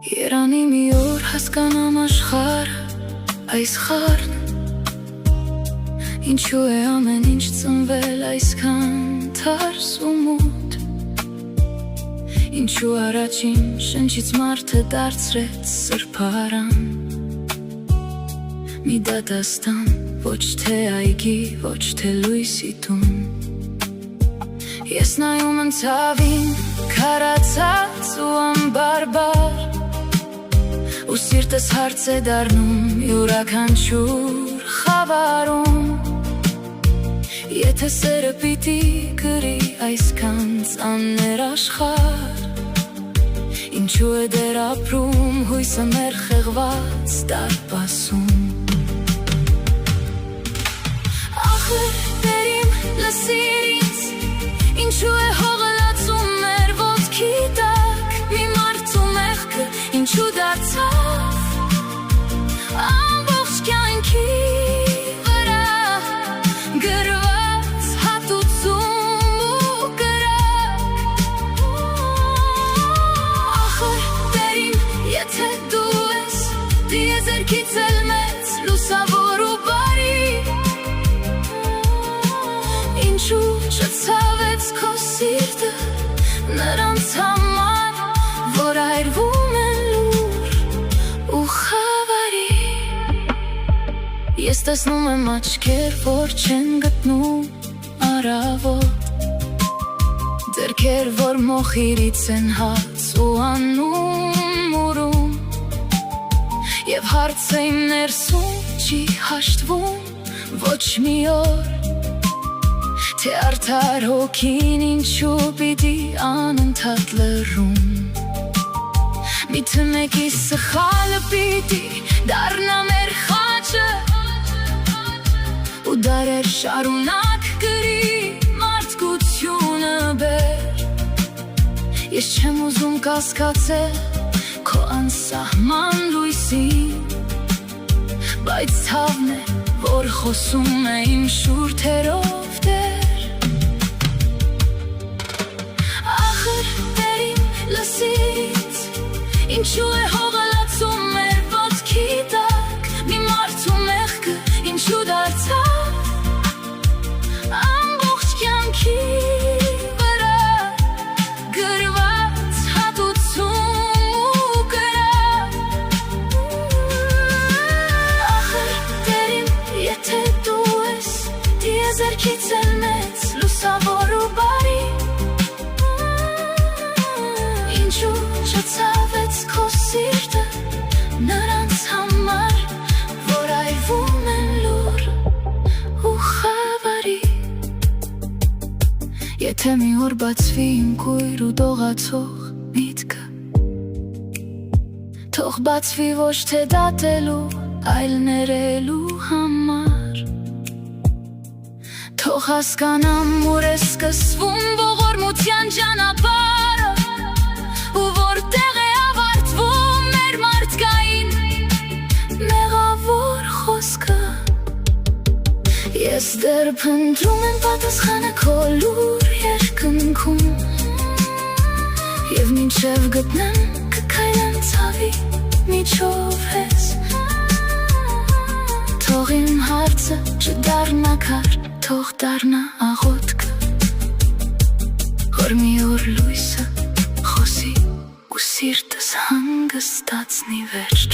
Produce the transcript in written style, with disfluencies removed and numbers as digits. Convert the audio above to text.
Երանի մի օր հասկանամ աշխարհը այս խառն Ինչու է ամեն ինչ ծնվել այսքան թարս ու մութ Ինչու առաջին շնչից մարդը դարձրեց սրբարան Մի դատաստան, ոչ թե այգի, ոչ թե լույսի տուն Ես նայում եմ ցավին, քարացած ու անբարբար Ու սիրտս հարց է դառնում յուրաքանչյուր խավարում Եթե սերը պիտի գրի այսքան ծանր աշխարհ Ինչու է դեռ ապրում հույսը մեր խեղված դարպասում Ախր Տեր իմ լսիր ինձ Ինչու է հողը լացում մեր ոտքի տակ Մի մարդու մեղքը ինչու դարձավ Ամբողջ կյանքի վրա գրված հատուցում ու կրակ Ախր Տեր իմ եթե դու ես դիեզերքից էլ մեծ լուսավոր ու բարի Ինչու չցավեց քո սիրտը նրանց համար որ այրվում են լուր ու խավարի Ես տեսնում եմ աչքեր որ չեն գտնում առավոտ Ձեռքեր որ մոխիրից են հաց ու անում ուրում Եվ հարցը իմ ներսում չի հաշտվում ոչ մի օր Թե արդար հոգին ինչու պիտի անընդհատ լռում Միթե մեկի սխալը պիտի դառնա մեր խաչը Ու դարեր շարունակ գրի մարդկությունը բեր Ես չեմ ուզում կասկածել քո անսահման լույսին Բայց ցավն է որ խոսում է իմ շուրթերով Լսից Ինչու է հողը լացում մեր ոտքի տակ Մի մարդու մեղքը ինչու դարձավ Ամբողջ կյանքի վրա գրված հատուցում ու կրակ Ախր Տեր իմ եթե դու ես դիեզերքից էլ մեծ լուսավոր ու բարի Ինչու չցավեց քո սիրտը նրանց համար որ այրվում են լուր ու խավարի Եթե մի օր բացվի իմ կույր ու դողացող միտքը Թող բացվի ոչ թե դատելու այլ ներելու համար Թող հասկանամ ուր է սկսվում ողորմության ճանապարհը Ու որտեղ է ավարտվում մեր մարդկային մեղավոր խոսքը Ես դեռ փնտրում եմ պատասխանը քո լուր երկնքում Եվ մինչև գտնեմ կքայլեմ ցավի միջով ես Թող իմ հարցը չդառնա քար, թող դառնա աղոթքը Որ մի օր լույսը խոսի ու սիրտս հանգստացնի վերջ